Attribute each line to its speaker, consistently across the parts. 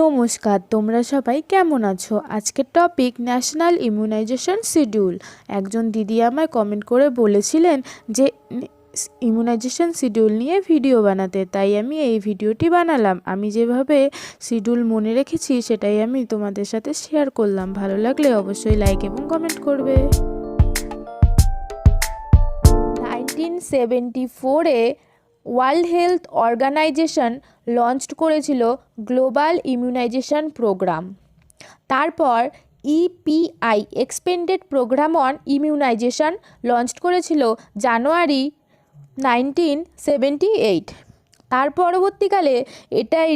Speaker 1: নমস্কার, তোমরা সবাই কেমন আছো? আজকের টপিক ন্যাশনাল ইমিউনাইজেশন শিডিউল। একজন দিদি আমায় কমেন্ট করে বলেছিলেন যে ইমিউনাইজেশন শিডিউল নিয়ে ভিডিও বানাতে, তাই আমি এই ভিডিওটি বানালাম। আমি যেভাবে শিডিউল মনে রেখেছি সেটাই আমি তোমাদের সাথে শেয়ার করলাম। ভালো লাগলে অবশ্যই লাইক এবং কমেন্ট করবে। 1974-এ ওয়ার্ল্ড হেলথ অর্গানাইজেশন লঞ্চ করেছিল গ্লোবাল ইমিউনাইজেশন প্রোগ্রাম। তারপর EPI expanded programme on immunization launch করেছিল জানুয়ারি 1978। তার পরবর্তীকালে এটাই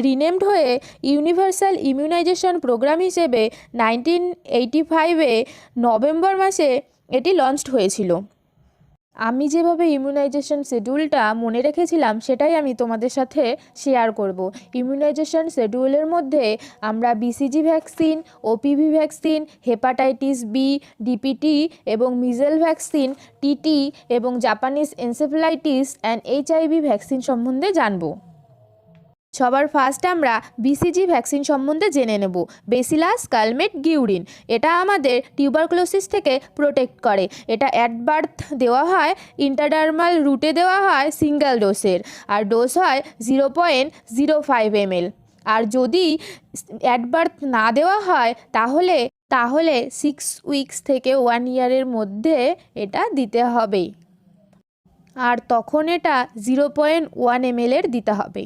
Speaker 1: রিনেমড হয়ে ইউনিভার্সাল ইমিউনাইজেশন প্রোগ্রাম হিসেবে 1985-এ নভেম্বর মাসে এটি লঞ্চড হয়েছিল। আমি যেভাবে ইমিউনাইজেশন শিডিউলটা মনে রেখেছিলাম সেটাই আমি তোমাদের সাথে শেয়ার করব। ইমিউনাইজেশন শিডিউলের মধ্যে আমরা BCG vaccine, OPV vaccine, hepatitis B, DPT এবং মিজেল ভ্যাকসিন, টিটি এবং Japanese encephalitis and HIV vaccine সম্বন্ধে জানব। সবার ফার্স্ট আমরা বিসিজি ভ্যাকসিন সম্বন্ধে জেনে নেব। বেসিলাস কালমেট গিউরিন, এটা আমাদের টিউবারকুলোসিস থেকে প্রোটেক্ট করে। এটা অ্যাট বার্থ দেওয়া হয়, ইন্টারডার্মাল রুটে দেওয়া হয় সিঙ্গেল ডোজের, আর ডোজ হয় 0.05 ml। আর যদি অ্যাট বার্থ না দেওয়া হয় তাহলে 6 উইকস থেকে 1 ইয়ারের মধ্যে এটা দিতে হবে, আর তখন এটা 0.1 ml এর দিতে হবে।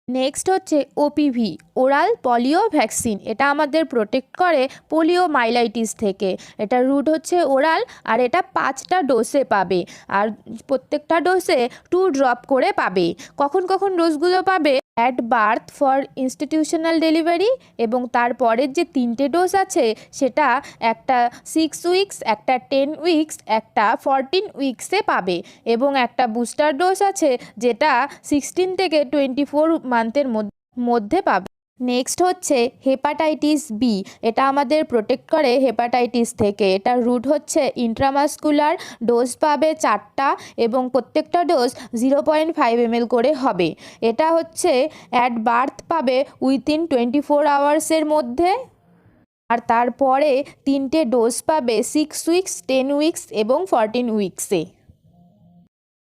Speaker 1: নেক্সট হচ্ছে ওপিভি, ওরাল পোলিও ভ্যাকসিন। এটা আমাদের প্রোটেক্ট করে পোলিও মাইলাইটিস থেকে। এটা রুট হচ্ছে ওরাল, আর এটা 5টা ডোজে পাবে, আর প্রত্যেকটা ডোজে 2 ড্রপ করে পাবে। কখন ডোজগুলো পাবে? At birth for institutional delivery, এবং তারপরের যে 3টে ডোজ আছে সেটা একটা 6 উইকস, একটা 10 উইকস, একটা 14 উইকসে পাবে, এবং একটা বুস্টার ডোজ আছে যেটা 16 থেকে 24 মান্থের মধ্যে পাবে। নেক্সট হচ্ছে হেপাটাইটিস বি। এটা আমাদের প্রোটেক্ট করে হেপাটাইটিস থেকে। এটার রুট হচ্ছে ইন্ট্রামাসকুলার, ডোজ পাবে 4টা, এবং প্রত্যেকটা ডোজ 0.5 ml করে হবে। এটা হচ্ছে অ্যাট বার্থ পাবে উইথিন 24 আওয়ার্সের মধ্যে, আর তারপরে 3টে ডোজ পাবে 6 উইকস, 10 উইকস এবং 14 উইকসে।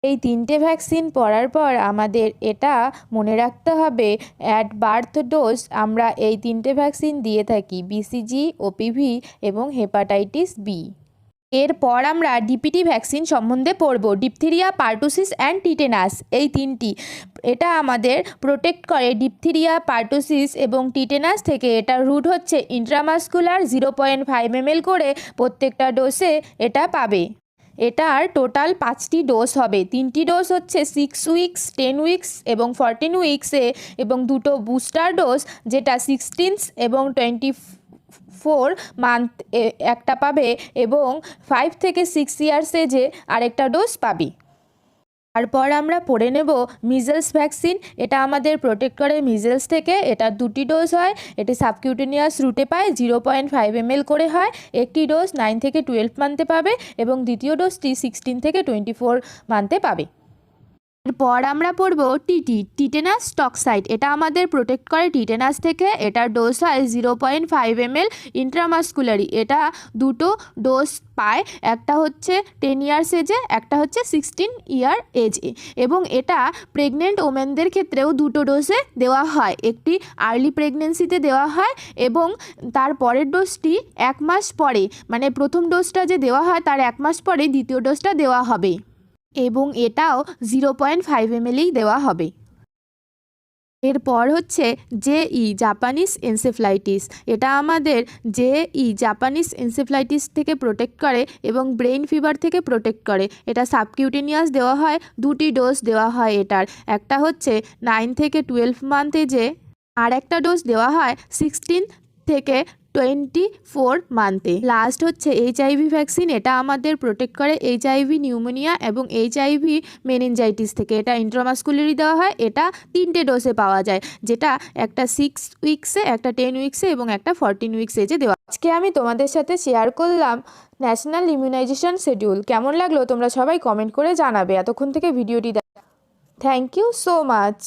Speaker 1: এই 3টে ভ্যাকসিন পড়ার পর আমাদের এটা মনে রাখতে হবে, অ্যাট বার্থ ডোজ আমরা এই 3টে ভ্যাকসিন দিয়ে থাকি, বিসিজি, ওপিভি এবং হেপাটাইটিস বি। এরপর আমরা ডিপিটি ভ্যাকসিন সম্বন্ধে পড়ব। ডিপথেরিয়া, পার্টুসিস অ্যান্ড টিটেনাস, এই 3টি। এটা আমাদের প্রোটেক্ট করে ডিপথেরিয়া, পার্টুসিস এবং টিটেনাস থেকে। এটার রুট হচ্ছে ইন্ট্রামাসকুলার, 0.5 ml করে প্রত্যেকটা ডোজে এটা পাবে। এটার টোটাল 5টি ডোজ হবে। 3টি ডোজ হচ্ছে 6 উইকস, 10 উইকস এবং 14 উইকসে, এবং 2টো বুস্টার ডোজ যেটা 16 এবং 24 মান্থ একটা পাবে, এবং 5 থেকে 6 ইয়ার্স এজে আরেকটা ডোজ পাবে। তারপর আমরা পড়ে নেব মিজেলস ভ্যাকসিন। এটা আমাদের প্রোটেক্ট করে মিজেলস থেকে। এটা 2টি ডোজ হয়। এটি সাবকিউটেনিয়াস রুটে পায়, 0.5 ml করে হয়। একটি ডোজ 9 থেকে 12 মান্থে পাবে, এবং দ্বিতীয় ডোজটি 16 থেকে 24 মান্থে পাবে। এরপর আমরা পড়ব টিটেনাস টক্সাইড। এটা আমাদের প্রোটেক্ট করে টিটেনাস থেকে। এটার ডোজ হয় 0.5 ml ইন্ট্রামাসকুলারি। এটা 2টো ডোজ পায়, একটা হচ্ছে 10 ইয়ার্স এজে, একটা হচ্ছে 16 ইয়ার এজে, এবং এটা প্রেগনেন্ট ওমেনদের ক্ষেত্রেও 2টো ডোজে দেওয়া হয়। একটি আর্লি প্রেগনেন্সিতে দেওয়া হয়, এবং তার পরের ডোজটি 1 মাস পরে, মানে প্রথম ডোজটা যে দেওয়া হয় তার 1 মাস পরে দ্বিতীয় ডোজটা দেওয়া হবে, এবং এটাও 0.5 ml দেওয়া হবে। এরপর হচ্ছে জাপানিজ এনসেফ্লাইটিস। এটা আমাদের জাপানিজ এনসেফ্লাইটিস থেকে প্রোটেক্ট করে, এবং ব্রেইন ফিভার থেকে প্রোটেক্ট করে। এটা সাবকিউটেনিয়াস দেওয়া হয়, 2টি ডোজ দেওয়া হয় এটার। একটা হচ্ছে 9 থেকে 12 মান্থ এজে, আর একটা ডোজ দেওয়া হয় 16 থেকে 24 মান্থে। লাস্ট হচ্ছে এইচআইভি ভ্যাকসিন। এটা আমাদের প্রোটেক্ট করে এইচআইভি নিউমোনিয়া এবং এইচআইভি মেনিনজাইটিস থেকে। এটা ইন্ট্রামাসকুলারি দেওয়া হয়। এটা 3টে ডোজে পাওয়া যায়, যেটা একটা 6 উইকসে, একটা 10 উইকসে এবং একটা 14 উইকস এজে দেওয়া। আজকে আমি তোমাদের সাথে শেয়ার করলাম ন্যাশনাল ইমিউনাইজেশন শিডিউল। কেমন লাগলো তোমরা সবাই কমেন্ট করে জানাবে। এতক্ষণ থেকে ভিডিওটি থ্যাংক ইউ সো মাচ।